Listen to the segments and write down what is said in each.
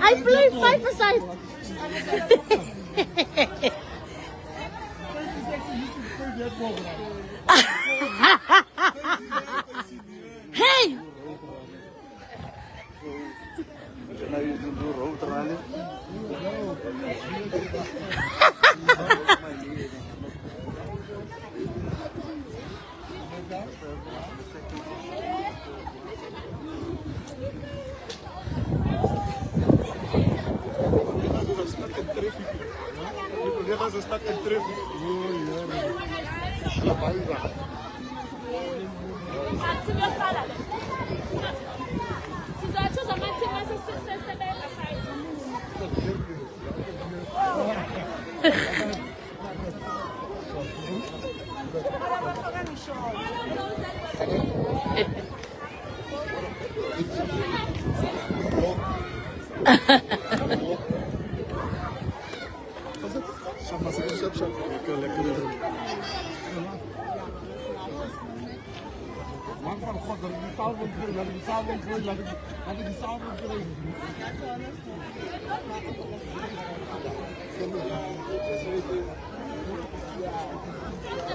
I play 5-a-side. Hey!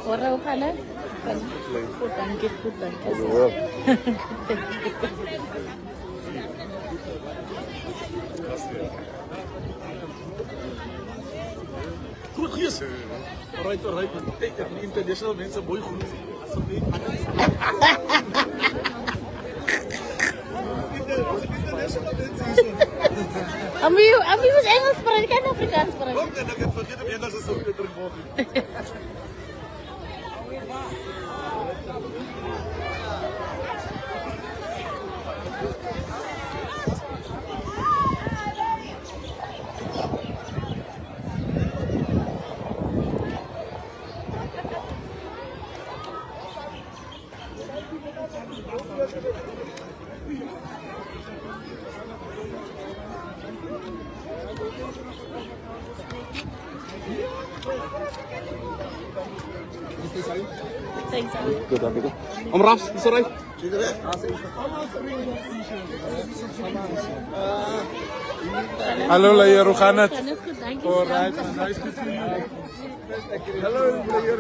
Orang mana? Danke. Goed, yes. Alright. International mensen, mooi goed. Ami was Engels praat, kan Afrikaans praat. Ook en ik heb vergeten om Engels te spreken. Thanks. Om Rafs, is alright? Hallo Layer, hoe gaat het? Alright, nice to see you. Hallo Layer,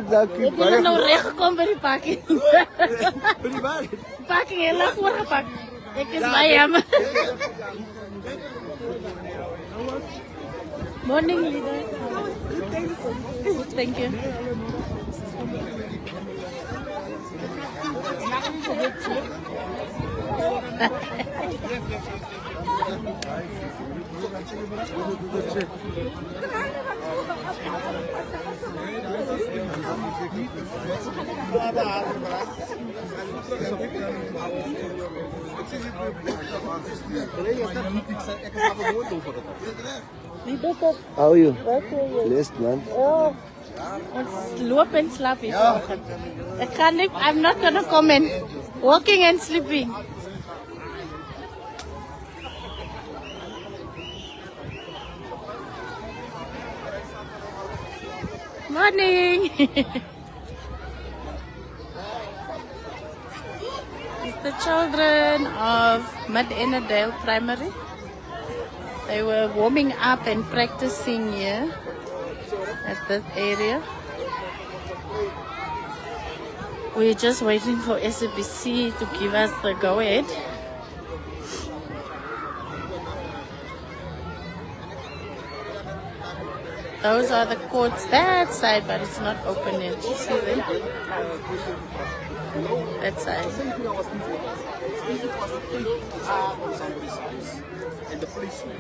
Dank u. Ik ben nou recht gekomen bij die parking. Ben je waar? De parking heel laag voorgepakt. Ik is bij hem. Morning, leader. Thank you. How are you? Blessed, man. Oh, ons loop en slaap hier vanoggend. Ek gaan nie, I'm not gonna comment. Walking and sleeping. Morning. It's the children of Ennerdale Primary. They were warming up and practicing here at that area. We're just waiting for SABC to give us the go-ahead. Those are the courts that side, but it's not open yet. You see them? That side. And the policeman.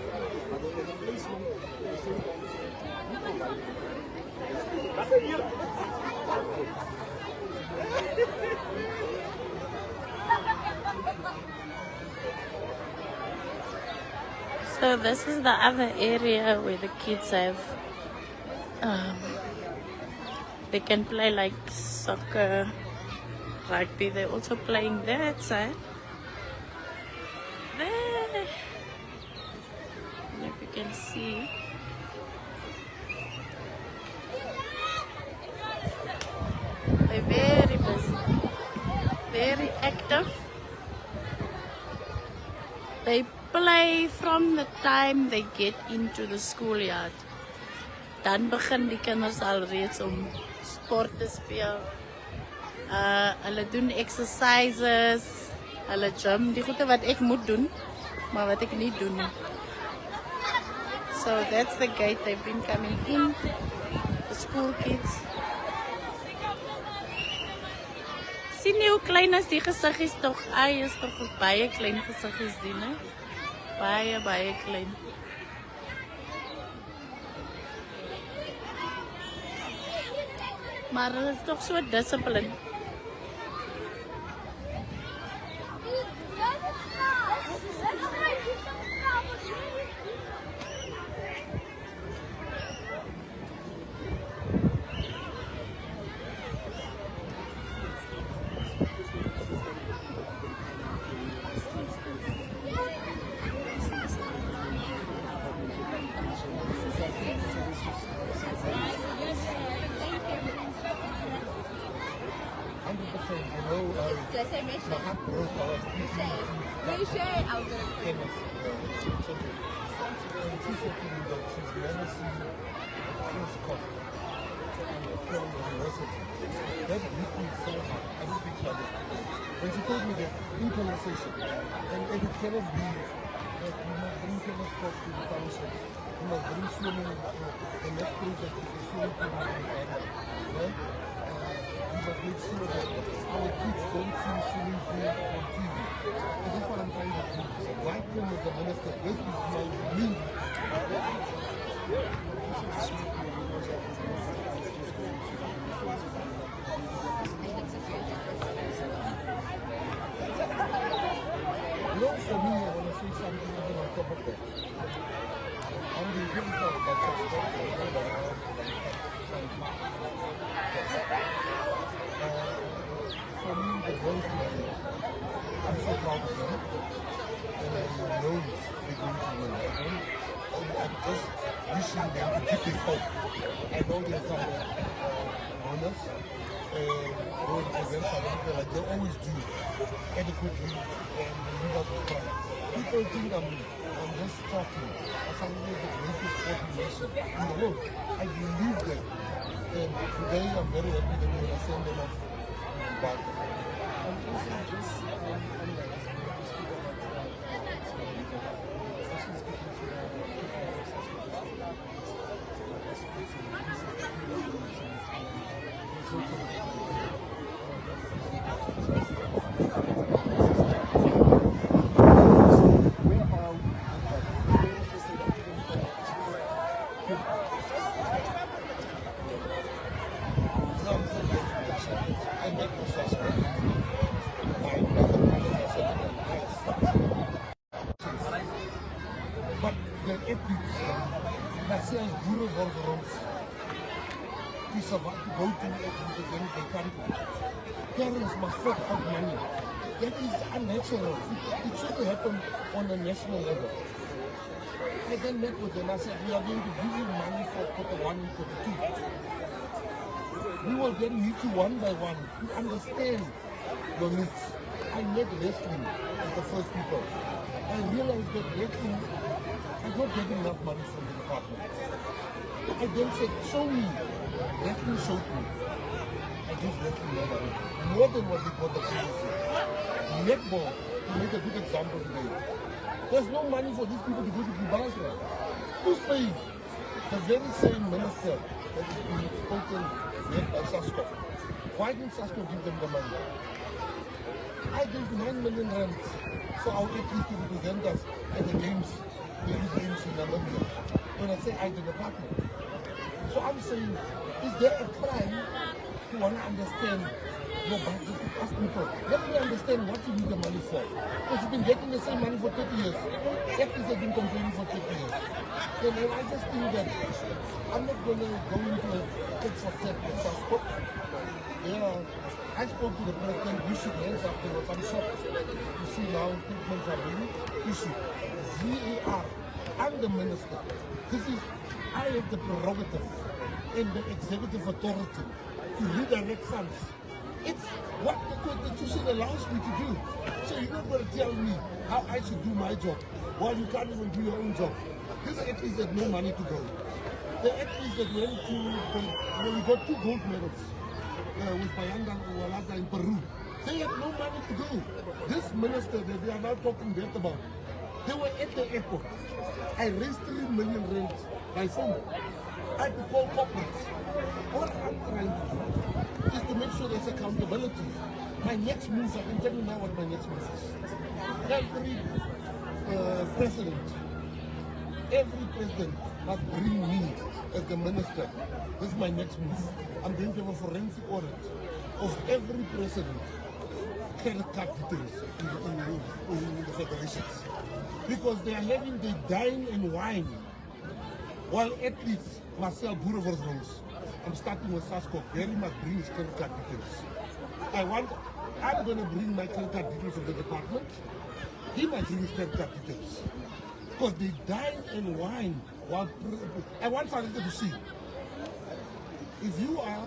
So this is the other area where the kids have, they can play like soccer, rugby. They're also playing that side. There. And if you can see. They're very busy, very active. They play from the time they get into the schoolyard. Dan begin die kinders alreeds om sport te speel. Hulle doen exercises, hulle gym, die goede wat ek moet doen, maar wat ek nie doen nie. So that's the gate they've been coming in, the school kids. Sien jy hoe klein is die gesiggies toch? Ai, is toch baie klein gesiggies die, ne? Baie, baie klein. Maar hulle is toch so discipline. When she told me that in conversation, and it cannot be that you must bring tennis courts to the township, you must bring swimming, the next project is a swimming pool in the area. Right? We must make sure that our kids don't see swimming pool on TV. And that's what I'm trying to do. Why come with the minister? This is my need. You know, for me, I want to say something even on top of that. I'm the principal of that for me, the boys I'm so proud of them. And I know they're going to win. I'm just wishing them to keep it hope. I know there's some honors. Going to events like they always do adequately and live up to time. People think I'm just talking as something of the greatest population in the world. I believe that. And today I'm very happy that we will send them off back. And also just parents must fork out money. That is unnatural. It should happen on a national level. I then met with them. I said, we are going to give you money for quarter 1 and quarter 2. We will then meet you one by one to understand your needs. I met wrestling as the first people. I realized that wrestling, I not getting enough money from the department. I then said, show me. Wrestling showed me. I just wrestling more than what we got the previous year. Netball, to make a good example today. There's no money for these people to go to Dubai. Who's paying? The very same minister that is being spoken with by Sasko. Why didn't Sasko give them the money? I gave 9 million rand for our athletes to represent us at the games, the youth games in Namibia. When I say I, the department. So I'm saying, is there a crime to want to understand your budget to ask people? Let me understand what you need the money for. Because you've been getting the same money for 30 years. Athletes have been complaining for 30 years. And I just think that I'm not going to go into a tit for tat with South. Yeah, I spoke to the president, we should hands afterwards. I'm shocked. You see now, statements are being issued. VAR, I'm the minister. I have the prerogative and the executive authority to redirect funds. It's what the Constitution allows me to do. So you're not going to tell me how I should do my job. while you can't even do your own job. These athletes had no money to go. The athletes that went to, we got 2 gold medals with Bayanda and Walaza in Peru. They had no money to go. This minister that they are now talking that about, they were at the airport. I raised 3 million rand by phone. I had to call corporates. What I'm trying to do is to make sure there's accountability. My next move, I can tell you now what my next move is. Every president must bring me as the minister. This is my next move. I'm going to have a forensic audit of every president credit card details in the federations. Because they are having the dine and wine while athletes must sell Boerever's rolls. I'm starting with Sasko. Gary must bring his credit card details. I'm going to bring my credit card details of the department. He might bring his credit card details. Because they dine and wine while I want Pharmacare to see. If you are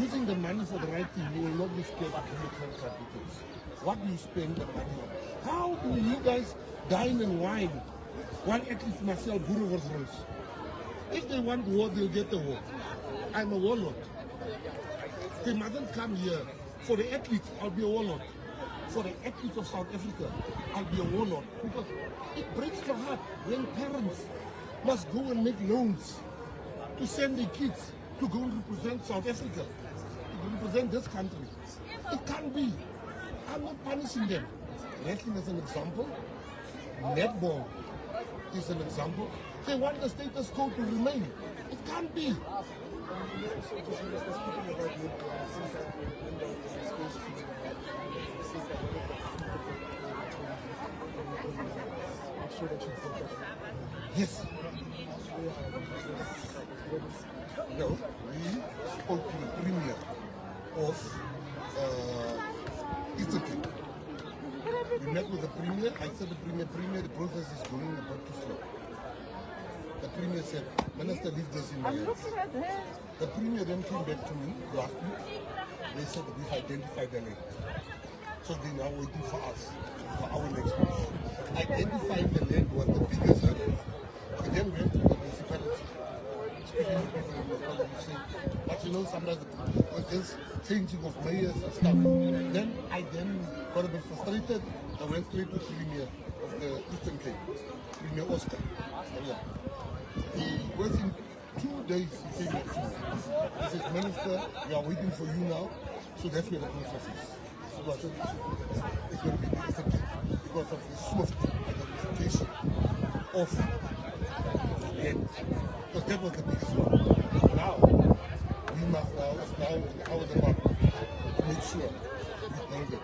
using the money for the right thing, you will not be scared of your credit card details. What do you spend the money on? How do you guys dine and wine while athletes must sell Boerever's rolls? If they want war, they'll get the war. I'm a warlord. They mustn't come here. For the athletes, I'll be a warlord. For the athletes of South Africa, I'll be a warlord. Because it breaks my heart when parents must go and make loans to send their kids to go and represent South Africa, to represent this country. It can't be. I'm not punishing them. Wrestling is an example. Netball is an example. They want the status quo to remain. It can't be. Yes. No, we spoke to the Premier of Italy. We met with the Premier. I said, the Premier, the process is going a bit too slow. The Premier said, Minister, leave this in my hands. The Premier then came back to me last week. They said that we've identified the land. So they're now waiting for us, for our next move. Identifying the land was the biggest hurdle. We then went to the municipality. Speaking to people in the college, saying, but you know, sometimes with this changing of mayors and stuff, then I got a bit frustrated. I went straight to the Premier of the Eastern Cape, Premier Oscar. Yeah. He within 2 days he came back to me. He says, Minister, we are waiting for you now. So that's where the process is. So I said, it's going to be difficult because of the swift identification of land. Because that was the biggest one. Now, we must now our department make sure we build it.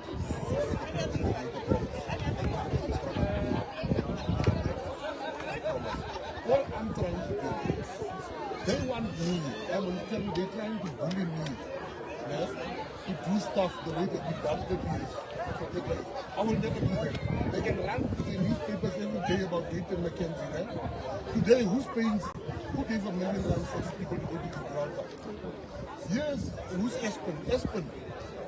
What I'm trying to do, they want me, I will tell you, they're trying to bully me, yes, to do stuff the way that we done the years. I will never do that. They can run to the newspapers every day about Gayton, Mckenzie. Eh? Today, who gave $1 million for these people to go to the ground? Yes, who's Aspen? Aspen.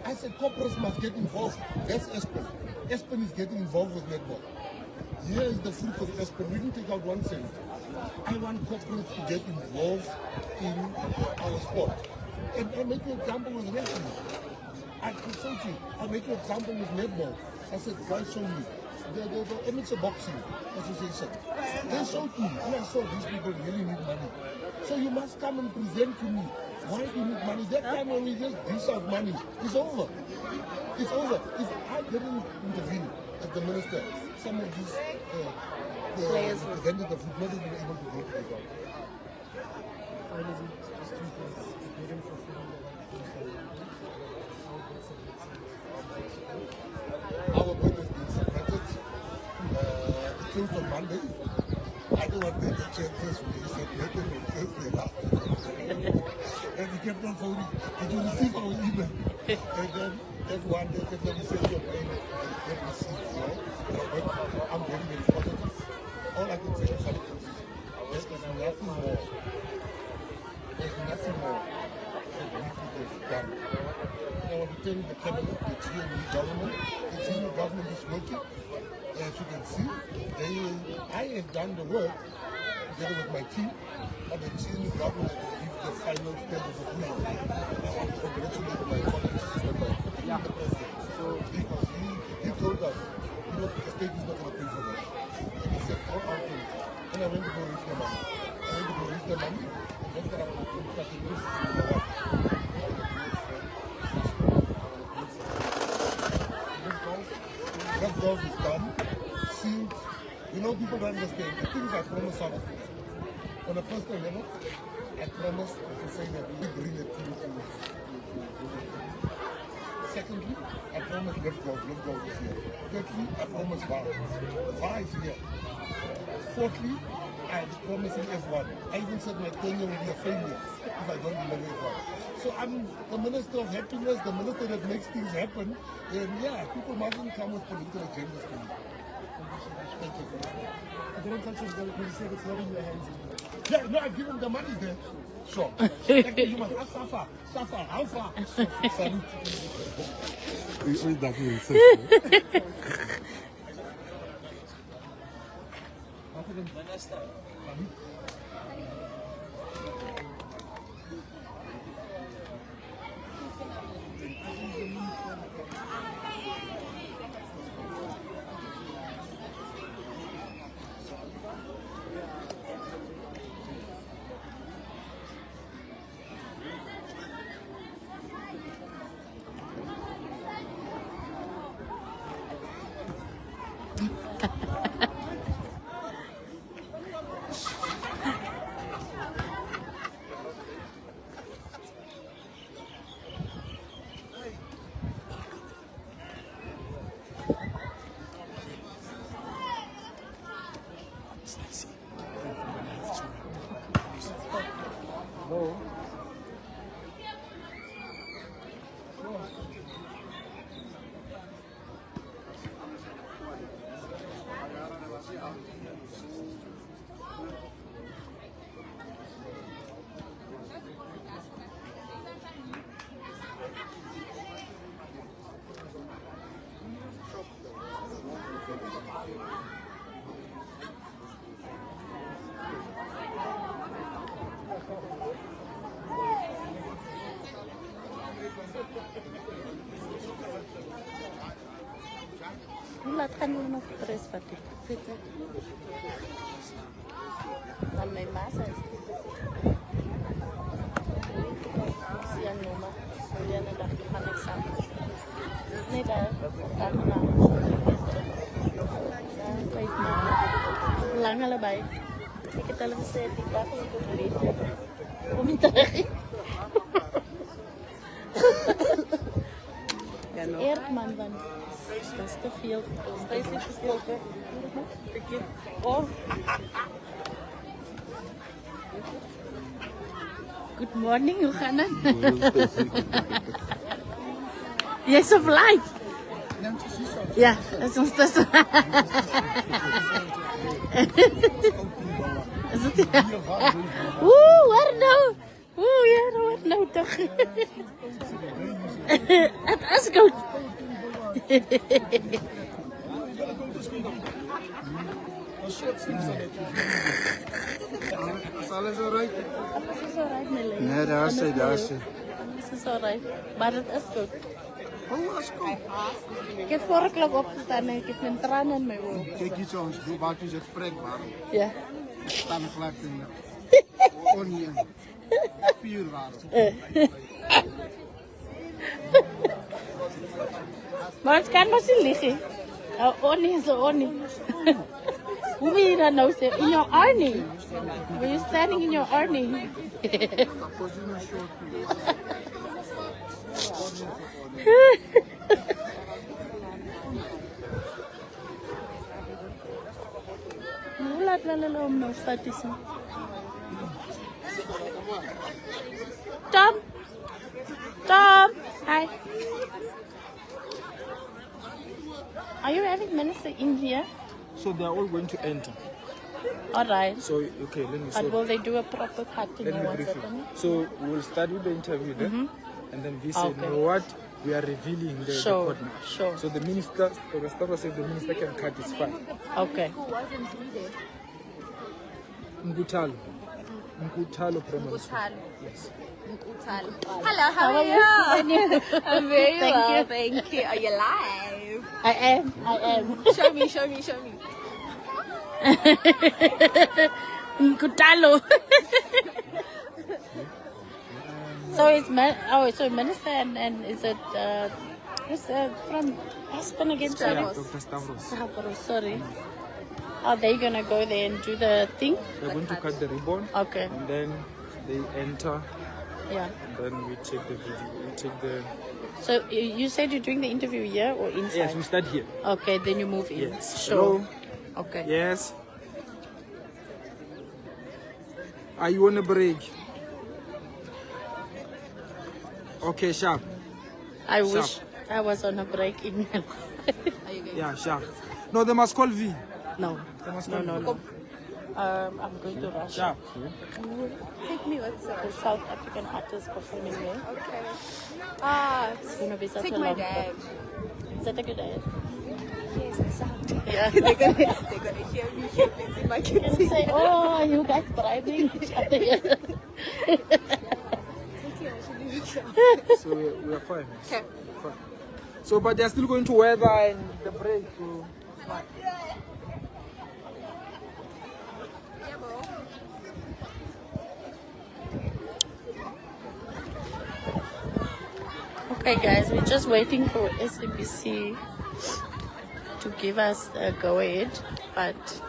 I said corporates must get involved. That's Aspen. Aspen is getting involved with Netball. Here is the fruit of Aspen. We didn't take out 1 cent. I want corporates to get involved in our sport. And I'll make you an example with wrestling. I consult you. I'll make you an example with Netball. I said, guys, show me. The Amateur Boxing Association. They showed me. And I saw these people really need money. So you must come and present to me. Why do you need money? That time when we just dish out money, it's over. It's over. If I didn't intervene as the minister, some of these players representatives would not have been able to go to the ground. Our bill has been submitted. It came from Monday. I don't want to take the chances. We submitted on Thursday last week. And he kept on phoning. Did you receive our email? And then everyone they said, let me send your mail. Then receive, you know. But I'm very, very positive. All I can say is there's nothing more. There's nothing more that we could have done. I want to tell you the cabinet, the GNU government is working. As you can see, I have done the work together with my team, but the Chinese government will give the final stamp of approval. I want to congratulate my colleagues, particularly the president. So because he told us, you know, the state is not going to pay for that. And he said, all our things. And I went to go raise the money. And that's what I'm going to start to do. That golf is done. See, you know, people don't understand. The things I promised South Africa. On a personal level, I promise to say that we bring a team to Secondly, I promise Netball is here. Thirdly, I promise VAR. VAR is here. Fourthly, I promise in F1. I even said my tenure will be a failure if I don't deliver F1. So I'm the minister of happiness, the minister that makes things happen. And yeah, people mustn't come with political agendas to me. Thank you. I didn't touch his goal because he said it's not in your hands. Yeah, no, I give him the money there. Sure. Thank you, you must ask Safa. Safa, how far? Salute. Laat gaan we nog stress wat ik zitten. Dan mijn massa is dit. Sia noma. Dia na dak gaan ik samen. Nee daar. Dan na. Dan 5 maanden. Lang allebei. Ik het al gezegd, ik dacht ik kon niet. Kom je terug? Eerd man van. Dat is te veel. Dat is te veel. Oh. Good morning, hoe gaat het? Jij is op live? Ja, dat is ons tussen. Oeh, waar nou? Oeh, ja, waar nou toch? Het is goed. Is alles alright? Alles is alright, my lady. Nee, daar is hy. Alles is alright. Maar het is goed. Oh, is goed. Ik heb 4 o'clock opgestaan en ik heb mijn tranen in mijn ogen. Kijk hier zo, hoe maak je het vrek, man? Ja. Staan gelijk in de onie in. 4 waren. Maar het kan maar niet liggen. Onie is een onie. Hoe wil je dat nou zeggen? In your arnie? Were you standing in your arnie? Hoe laat wel om nou vat is? Tom? Tom? Hi. Are you having minister in here? So they're all going to enter. All right. So, okay, let me But will they do a proper cutting let or me what's brief you. happening? So we'll start with the interview then, and then we say, Okay. you know what, we are revealing the Sure, code now. sure. So the minister, the staff said the minister can cut his fine. Okay. Nkutalo Primary School. Yes. Hello, how are you? I'm very well, thank you. Are you live? I am. Show me. Nkutalo. So it's so minister and is it who's from Aspen again? Sorry. Yeah, Dr. Stavros. Stavros, sorry. Are they gonna go there and do the thing? They're going to cut the ribbon. Okay. And then they enter. Yeah. And then we take the video. We take the. So you said you're doing the interview here or inside? Yes, we start here. Okay, then you move in. Yes. Sure. Hello. Okay. Yes. Are you on a break? Okay, sharp. I wish I was on a break in my life. Yeah, sharp. No, they must call V. No. They must No, call no, V. no. I'm going to Russia. Sharp. Take me what, sir? The South African artists performing there. Okay. It's going to be such Take a my long dad. trip. Is that a good idea? Yes, exactly. Yeah. They're gonna hear me here in my And kids. say, oh, you guys bribing each other. So we are fine. Okay. Fine. So, but they're still going to weather and the break. So. Okay, guys, we're just waiting for SABC to give us a go ahead, but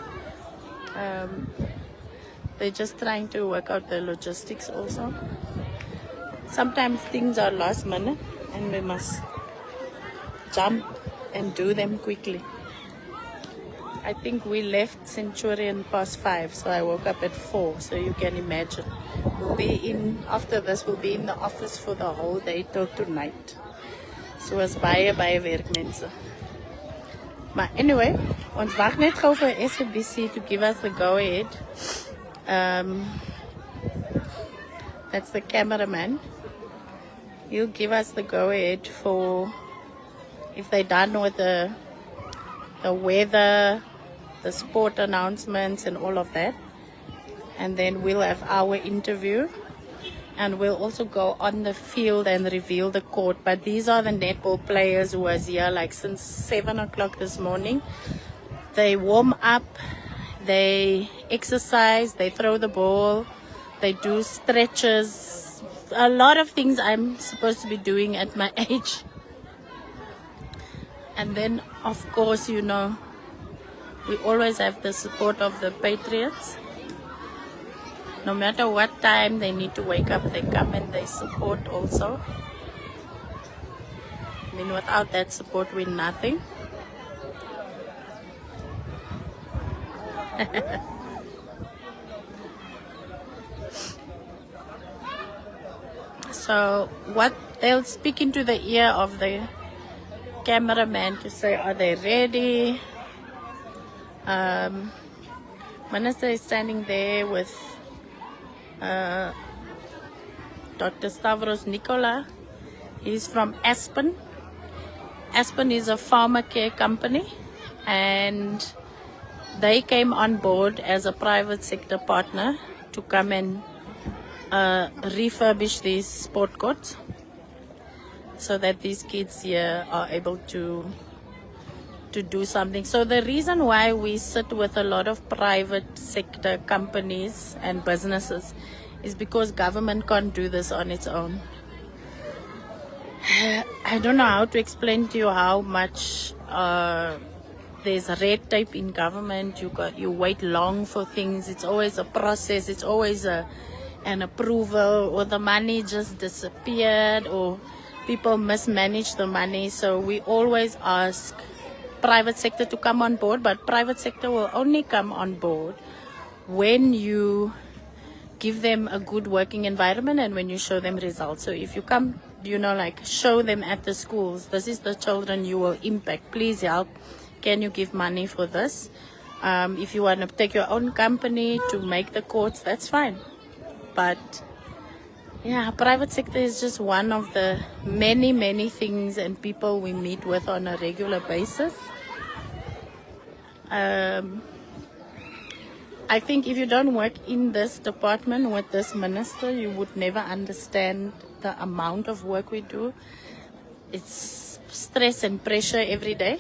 they're just trying to work out the logistics also. Sometimes things are last minute and we must jump and do them quickly. I think we left Centurion past 5, so I woke up at 4, so you can imagine. We'll be in, after this, we'll be in the office for the whole day till tonight. So as baie werkmense. Maar anyway, ons wag net gou vir SABC to give us the go ahead. That's the cameraman. He'll give us the go ahead for if they're done with the weather, the sport announcements and all of that. And then we'll have our interview and we'll also go on the field and reveal the court. But these are the netball players who was here like since 7 o'clock this morning. They warm up, they exercise, they throw the ball, they do stretches, a lot of things I'm supposed to be doing at my age. And then of course, you know, we always have the support of the Patriots. No matter what time they need to wake up, they come and they support also. I mean, without that support, we're nothing. So what they'll speak into the ear of the cameraman to say, are they ready? Minister is standing there with Dr. Stavros Nicola. He's from Aspen. Aspen is a Pharmacare company and they came on board as a private sector partner to come and refurbish these sport courts so that these kids here are able to do something. So the reason why we sit with a lot of private sector companies and businesses is because government can't do this on its own. I don't know how to explain to you how much there's red tape in government. You wait long for things. It's always a process. It's always an approval, or the money just disappeared, or people mismanage the money. So we always ask private sector to come on board, but private sector will only come on board when you give them a good working environment and when you show them results. So if you come, you know, like show them at the schools, this is the children you will impact, please help, can you give money for this? If you want to take your own company to make the courts, that's fine, but Yeah, private sector is just one of the many, many things and people we meet with on a regular basis. I think if you don't work in this department with this minister, you would never understand the amount of work we do. It's stress and pressure every day.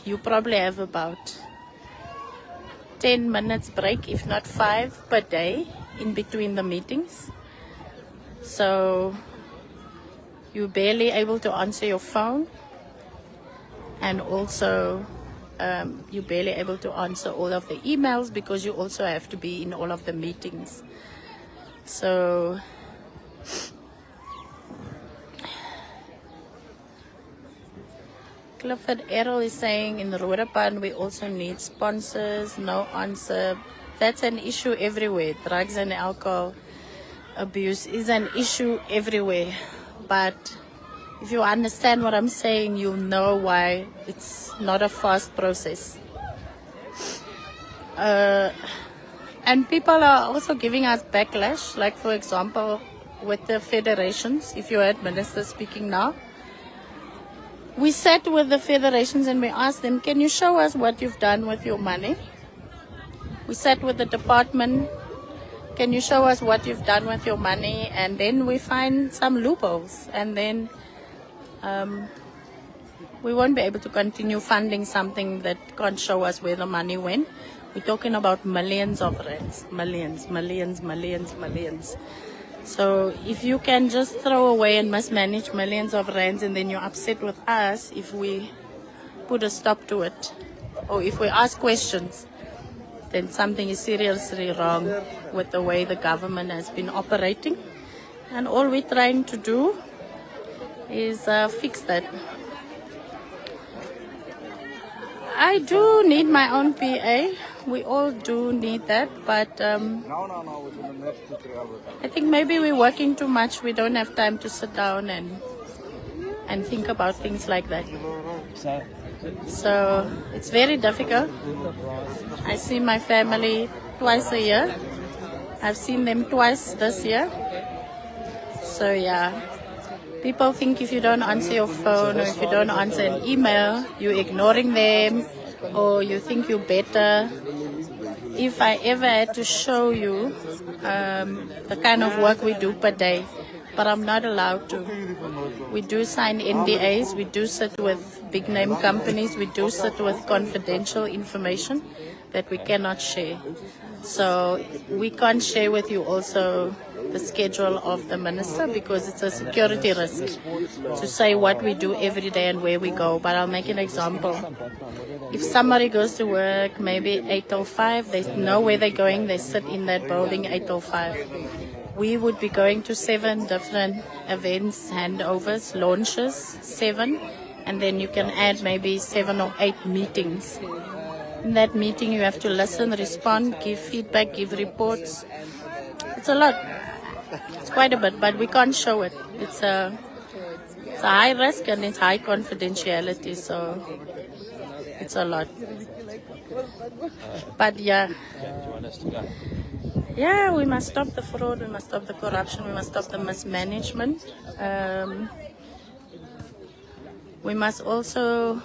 You probably have about 10 minutes break, if not 5 per day in between the meetings. So you're barely able to answer your phone, and also you're barely able to answer all of the emails because you also have to be in all of the meetings. So Clifford Errol is saying in Rodepan we also need sponsors. No answer. That's an issue everywhere. Drugs and alcohol abuse is an issue everywhere. But if you understand what I'm saying, you'll know why it's not a fast process. And people are also giving us backlash, like for example, with the federations. If you heard Minister speaking now, we sat with the federations and we asked them, can you show us what you've done with your money? We sat with the department, can you show us what you've done with your money? And then we find some loopholes, and then we won't be able to continue funding something that can't show us where the money went. We're talking about millions of rands, millions. So if you can just throw away and mismanage millions of rands and then you're upset with us if we put a stop to it, or if we ask questions, then something is seriously wrong with the way the government has been operating. And all we're trying to do is fix that. I do need my own PA. We all do need that, but I think maybe we're working too much. We don't have time to sit down and think about things like that. So it's very difficult. I see my family twice a year. I've seen them twice this year. So yeah. People think if you don't answer your phone or if you don't answer an email, you're ignoring them or you think you're better. If I ever had to show you the kind of work we do per day, but I'm not allowed to. We do sign NDAs, we do sit with big name companies, we do sit with confidential information that we cannot share. So we can't share with you also the schedule of the minister because it's a security risk to say what we do every day and where we go. But I'll make an example. If somebody goes to work maybe 8 till 5, they know where they're going, they sit in that building 8 till 5. We would be going to 7 different events, handovers, launches, 7, and then you can add maybe 7 or 8 meetings. In that meeting you have to listen, respond, give feedback, give reports. It's a lot. It's quite a bit, but we can't show it. It's a high risk and it's high confidentiality, so it's a lot. But yeah, we must stop the fraud, we must stop the corruption, we must stop the mismanagement. We must also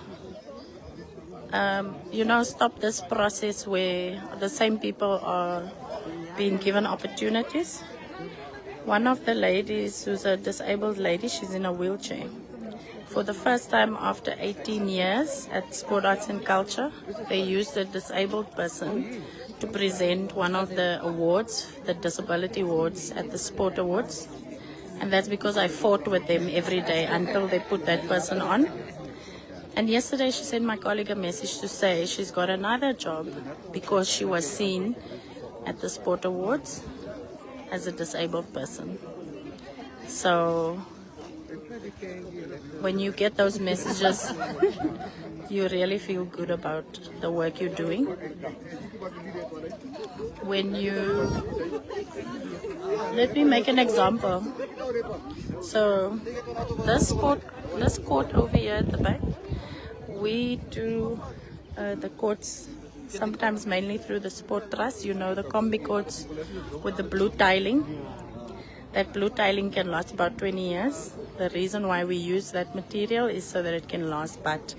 stop this process where the same people are being given opportunities. One of the ladies, who's a disabled lady, she's in a wheelchair. For the first time after 18 years at Sport, Arts and Culture, they used a disabled person to present one of the awards, the disability awards at the Sport Awards. And that's because I fought with them every day until they put that person on. And yesterday she sent my colleague a message to say she's got another job because she was seen at the Sport Awards as a disabled person. So when you get those messages, you really feel good about the work you're doing. Let me make an example. So this court over here at the back, we do the courts sometimes mainly through the Sport Trust, the combi courts with the blue tiling. That blue tiling can last about 20 years. The reason why we use that material is so that it can last. But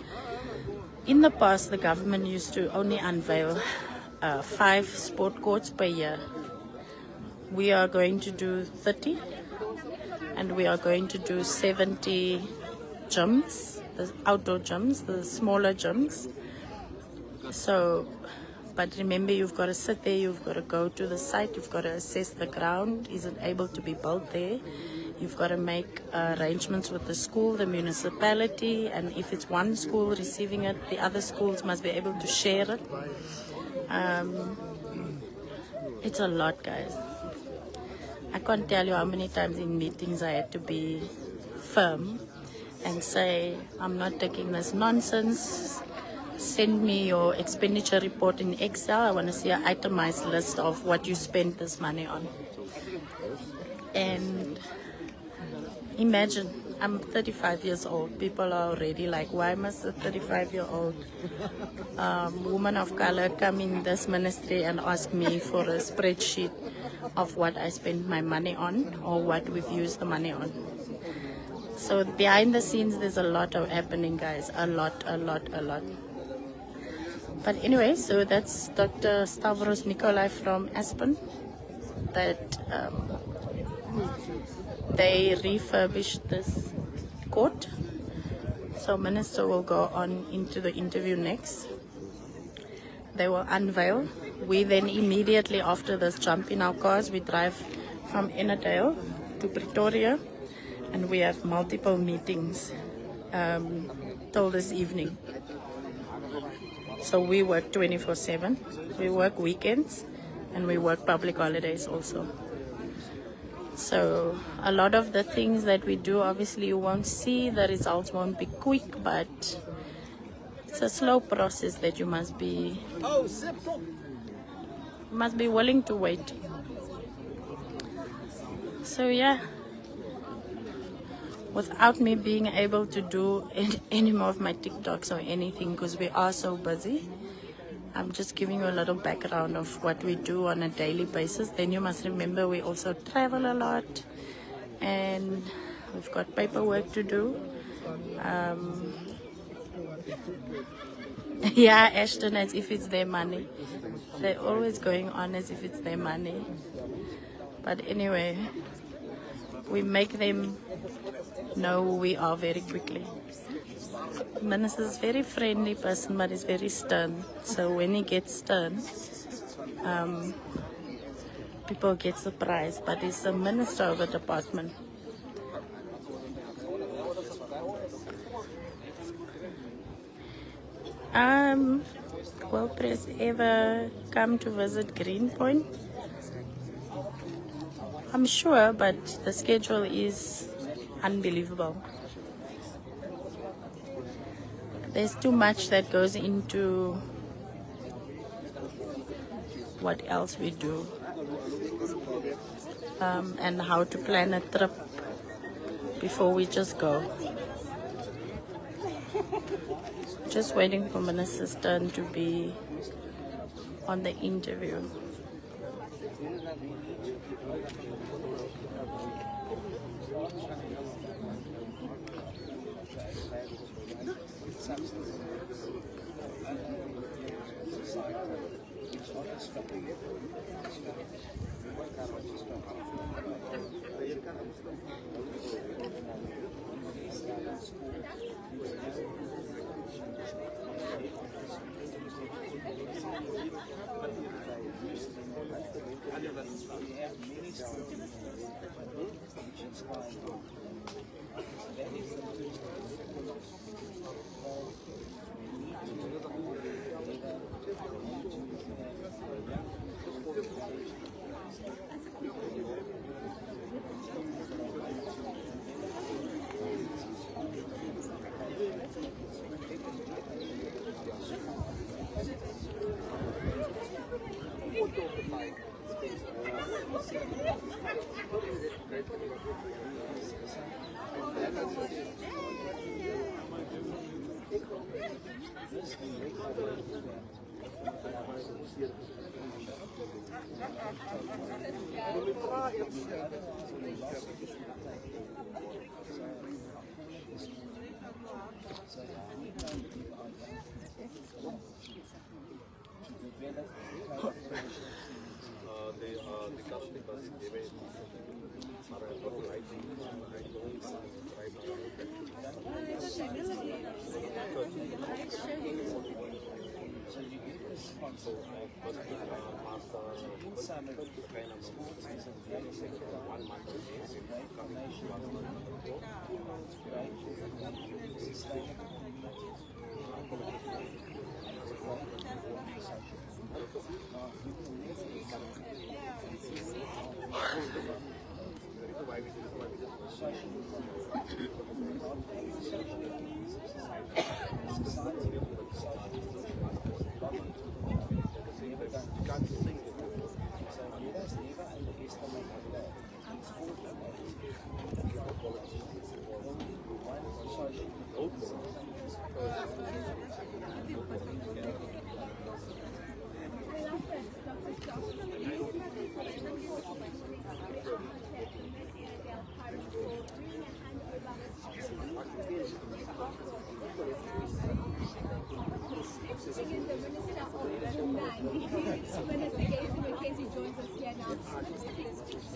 in the past, the government used to only unveil 5 sport courts per year. We are going to do 30, and we are going to do 70 gyms, the outdoor gyms, the smaller gyms. So, but remember, you've got to sit there, you've got to go to the site, you've got to assess the ground, is it able to be built there? You've got to make arrangements with the school, the municipality, and if it's one school receiving it, the other schools must be able to share it. It's a lot, guys. I can't tell you how many times in meetings I had to be firm and say, I'm not taking this nonsense. Send me your expenditure report in Excel. I want to see an itemized list of what you spent this money on. And imagine, I'm 35 years old. People are already like, why must a 35-year-old woman of color come in this ministry and ask me for a spreadsheet of what I spent my money on or what we've used the money on? So behind the scenes, there's a lot of happening, guys. A lot. But anyway, so that's Dr. Stavros Nikolai from Aspen. That they refurbished this court. So Minister will go on into the interview next. They will unveil. We then immediately after this jump in our cars. We drive from Ennerdale to Pretoria, and we have multiple meetings till this evening. So we work 24/7. We work weekends, and we work public holidays also. So a lot of the things that we do, obviously you won't see, the results won't be quick, but it's a slow process that you must be willing to wait. So yeah, without me being able to do any more of my TikToks or anything because we are so busy, I'm just giving you a little background of what we do on a daily basis. Then you must remember we also travel a lot and we've got paperwork to do. Yeah, Ashton, as if it's their money. They're always going on as if it's their money. But anyway, we make them know who we are very quickly. The minister is a very friendly person, but he's very stern. So when he gets stern, people get surprised. But he's the minister of the department. Will Press ever come to visit Greenpoint? I'm sure, but the schedule is unbelievable. There's too much that goes into what else we do and how to plan a trip before we just go. Just waiting for Minister's turn to be on the interview. Sitting in the Minister of Minister Gayton Mckenzie joins us here now. Minister, can you speak to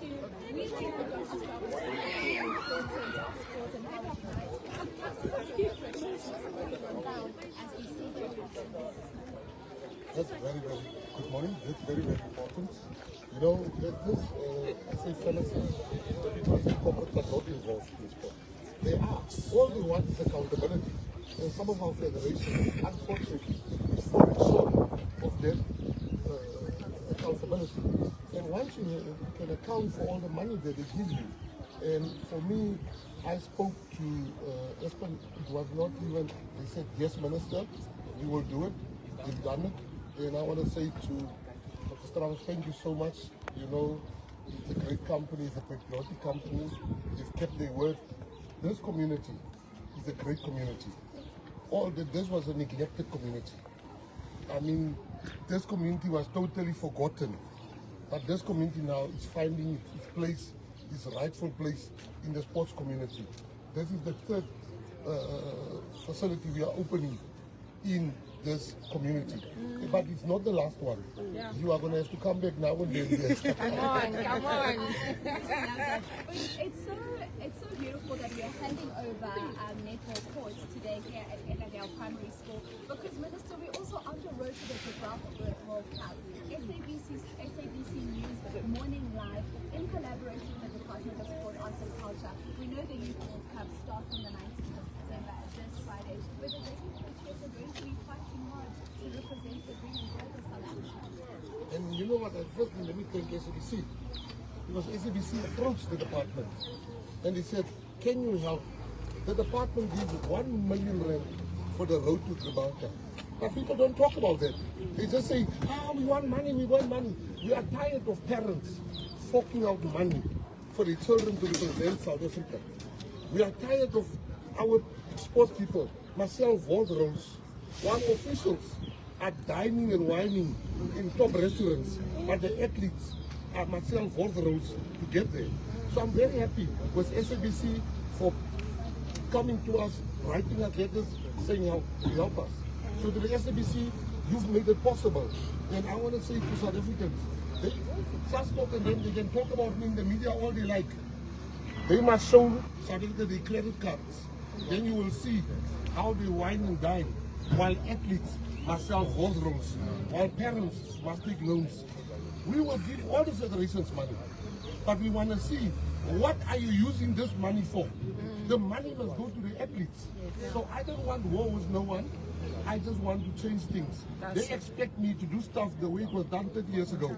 really about the importance of sport and how it unites? What few questions down as we see the That's very, very good morning. That's very, very important. You know, there's this, I say fallacy, that people say corporate are not involved in sport. They are. All they want is accountability. And some of our federations, unfortunately, is falling short of their accountability. And once you can account for all the money that they give you, and for me, I spoke to Aspen, it was not even, they said, yes, Minister, we will do it, they've done it. And I want to say to Dr. Strauss, thank you so much. You know, it's a great company, it's a patriotic company, they've kept their word. This community is a great community. This was a neglected community. I mean, this community was totally forgotten. But this community now is finding its place, its rightful place in the sports community. This is the third facility we are opening in this community. But it's not the last one. Yeah. You are going to have to come back now and then. Come on. It's so beautiful that we are handing over netball courts today here at Ennerdale Primary School, because Minister, we're also on the road to the Gibraltar World Cup. SABC News Morning Live, in collaboration with the Department of Sport, Arts and Culture. We know the Youth World Cup starts on the 19th of December as this Friday. Whether they are going to be fighting hard to represent the green and gold of South Africa. And you know what, first let me thank SABC. Because SABC approached the department and they said, can you help? The department gives 1 million rand for the road to Gibraltar. But people don't talk about that. They just say, we want money, we want money. We are tired of parents forking out money for their children to represent South Africa. We are tired of our sports people, myself, Waldrose, while officials are dining and whining in top restaurants, but the athletes are myself, Waldrose, to get there. So I'm very happy with SABC for coming to us, writing us letters, saying how you help us. So to the SABC, you've made it possible. And I want to say to South Africans, they just talk and then they can talk about me in the media all they like. They must show South Africa their credit cards. Then you will see how they wine and dine, while athletes must sell Rolls-Royce, while parents must take loans. We will give all the federations money, but we want to see what are you using this money for. The money must go to the athletes. So I don't want war with no one. I just want to change things. They expect me to do stuff the way it was done 30 years ago.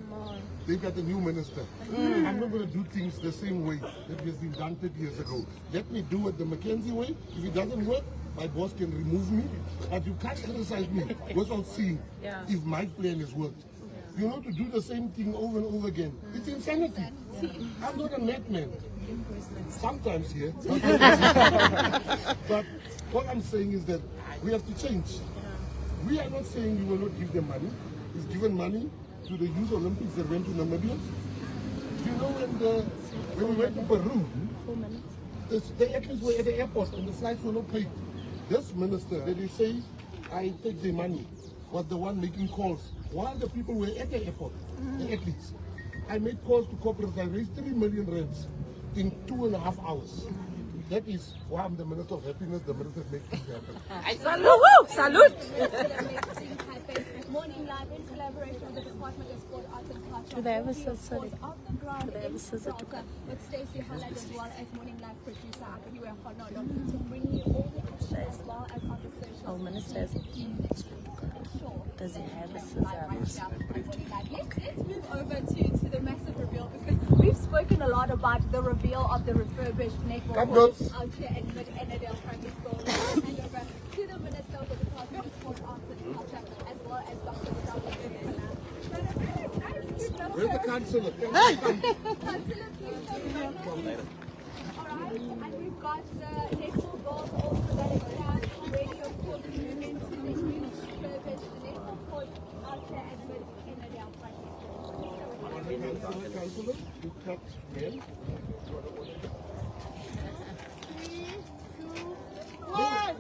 They've got a new minister. I'm not going to do things the same way that has been done 30 years ago. Let me do it the Mckenzie way. If it doesn't work, my boss can remove me. But you can't criticize me without seeing if my plan has worked. You know, to do the same thing over and over again. It's insanity. I'm not a madman. Sometimes here. But what I'm saying is that we have to change. We are not saying we will not give them money. He's given money to the Youth Olympics that went to Namibia. Do you know when we went to Peru, 4 minutes. the athletes were at the airport and the flights were not paid. This minister, that they say, I take the money, was the one making calls while the people were at the airport, the athletes. I made calls to corporates. I raised 3 million rands in 2.5 hours. That is why I'm the Minister of Happiness, the Minister of making things happen. Salute! Morning Live in collaboration with the Department of Sport, Arts and Culture. Do they have a will be, of scissor? course, off the ground Do they have a in scissor to Gibraltar cut? with Stacey Holland as well as Morning Live producer Akiwe Honono to bring you all the action as well as other socials. Oh, Minister has a Sure. Does he have a Let's scissor? move over to the massive reveal because we've spoken a lot about the reveal of the refurbished netball court out here in Ennerdale Primary School. Hand over to the Minister of the Department of Sport, Arts and Culture as well as Dr. Where's the councillor? Councillor, please come in. Alright, and we've got the netball balls also that are down ready, of course, to move into the new refurbished netball court out here at Ennerdale Primary School. Councillor, you cut men. 3, 2, 1.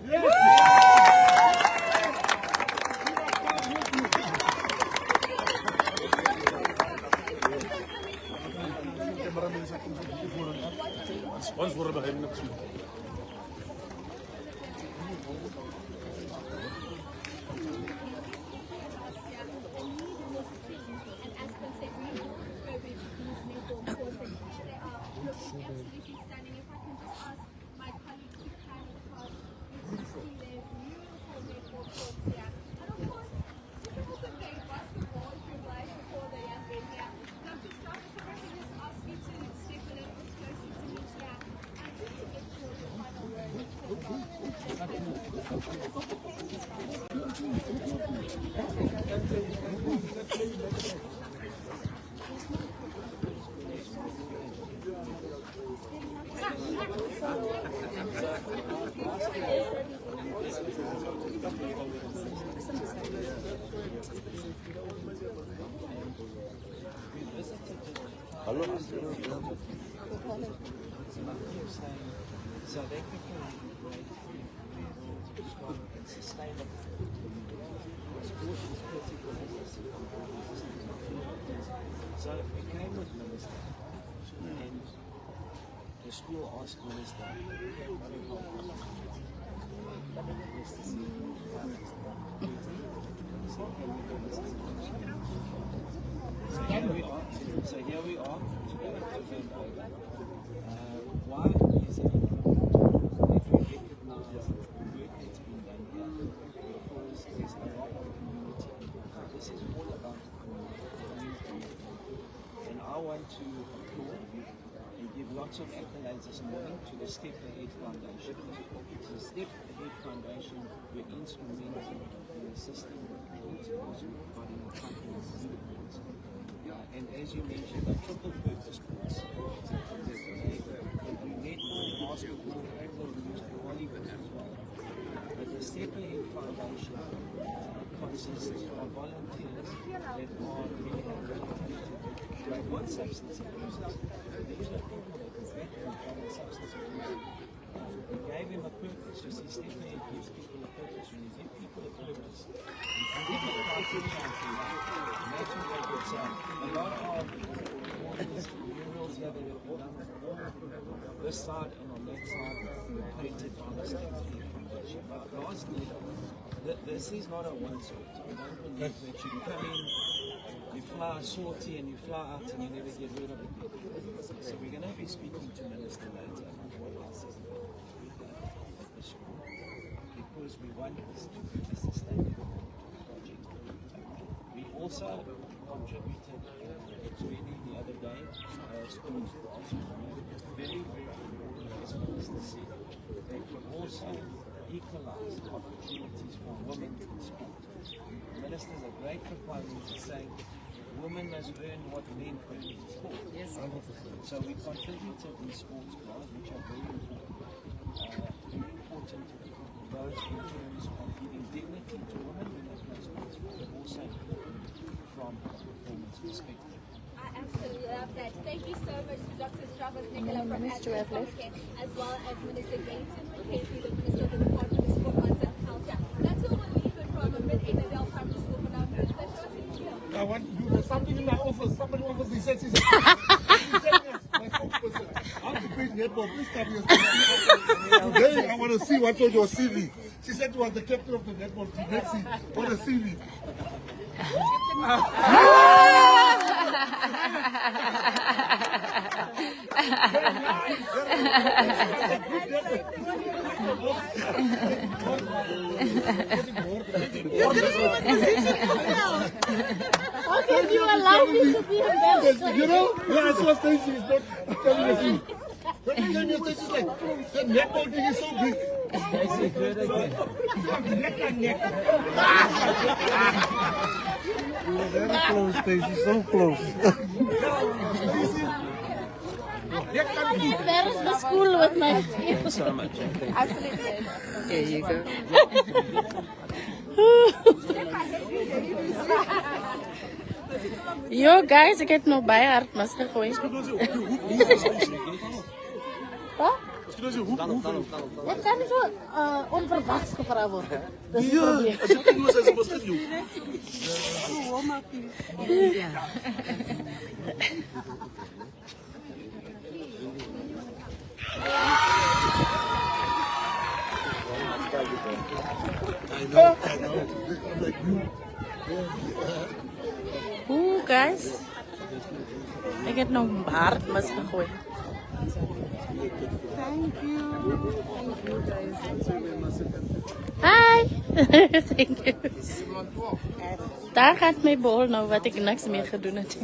And Aspen said we will refurbish these netball courts and here they are looking absolutely stunning. If I can just ask my colleague to kind of pass, you can see their beautiful netball courts here. And of course, you can also play basketball if you like before the young men here. Now to start, if I can just ask you to step a little bit closer to me here and just to get your final word. South Africa is strong and sustainable. Sport is critical. So we came with Minister and the school asked Minister, can we help us? So here we are. Why is it that we recognize the work that's been done here? Because there's a lot of community. This is all about community. And I want to applaud and give lots of accolades this morning to the Step Ahead Foundation. The Step Ahead Foundation were instrumental in assisting the courts also providing a comprehensive courts. And as you mentioned, the triple purpose courts. Basketball, volleyball as well. But the Step Ahead Foundation consists of volunteers that are really to avoid substance abuse. These are people that are veterans from substance abuse. We gave him a purpose. You see, Step Ahead gives people a purpose. When you give people a purpose, you can give them a confidence in life. And that's what they get. So a lot of all these murals here that are done this side and on that side painted on the Step Ahead Foundation. But lastly, this is not a one-sort. We don't believe that you come in, you fly salty and you fly out and you never get rid of it. So we're going to be speaking to Minister later on what else is at the school, because we want this to be a sustainable project. We also contributed to the other day, schools were also very, very important, as Minister said, they could also equalize opportunities for women in sport. The Minister is a great proponent of saying women must earn what men earn in sport. Yes, 100%. So we contributed in sports bras, which are very important. Very important, both in terms of giving dignity to women when they perspective. I absolutely love that. Thank you so much to Dr. Travis Nicola from Aspen, Pharmacare, as well as Minister Gayton, Mckenzie, the Minister of the Department of Sport, Arts and Culture. That's all we'll leave it from Ennerdale Primary School for now. Minister, show us in here. I want to do something in my office. Somebody offers, he says, my spokesperson. I'm the great netball. Please come here. Today, I want to see what's on your CV. She said you was the captain of the netball team. Let's see. What a CV. How can you allow me to be embarrassed? You know, yeah, I saw Stacey is not telling the truth. When you came here, Stacey's like, that netball thing is so big. Stacey, do it again. You were very close, Stacey, so close. Embarrass the school with my skills. So much. Absolutely. There you go. Yo guys, ek het nou baie hard mas gegooi. Wat? Ek kan nie so onverwachts gevra word. Dis die probleem. Ooh, guys. Ek het nou hard mis gegooi. Thank you. Hi. Thank you. Daar gaat my bal nou wat ek niks meer gedoen het.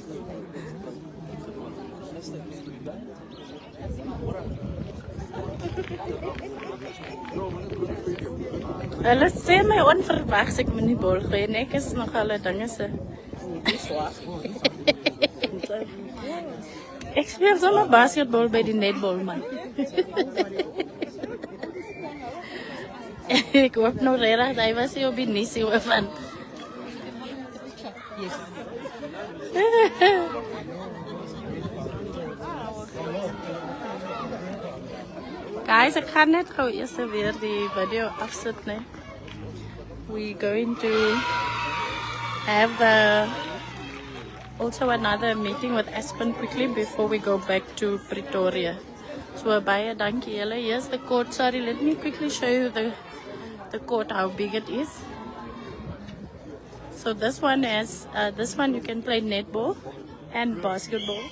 Hulle sê my onverwags ek moet nie bal gooi nie. Ek is nog alle dinge se. Ek speel sommer basketbal by die netball man. Ek hoop nou regtig hy was hier op die nisie van. Guys, ek gaan net gou eers weer die video afsit, nee. We're going to have also another meeting with Aspen quickly before we go back to Pretoria. So baie dankie julle. Here's the court. Sorry, let me quickly show you the court, how big it is. So this one is this one you can play netball and basketball.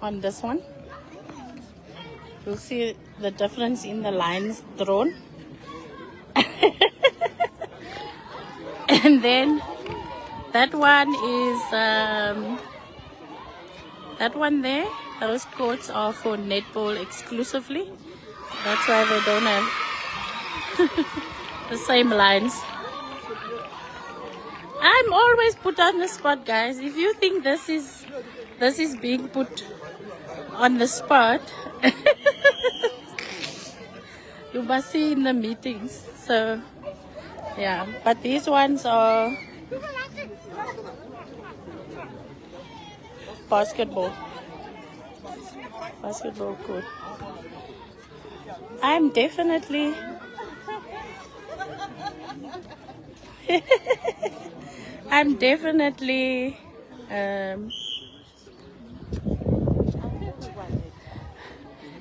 On this one, you'll see the difference in the lines drawn. And then that one is that one there. Those courts are for netball exclusively. That's why they don't have the same lines. I'm always put on the spot, guys. If you think this is being put on the spot, you must see in the meetings. So yeah, but these ones are basketball court. I'm definitely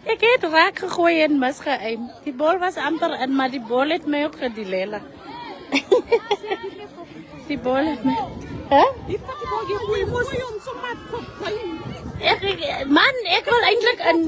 ek het raak gegooi en misgeëim. Die bal was amper in, maar die bal het my ook gedilela. Die bal het my... Huh? Man, ek wil eintlik in...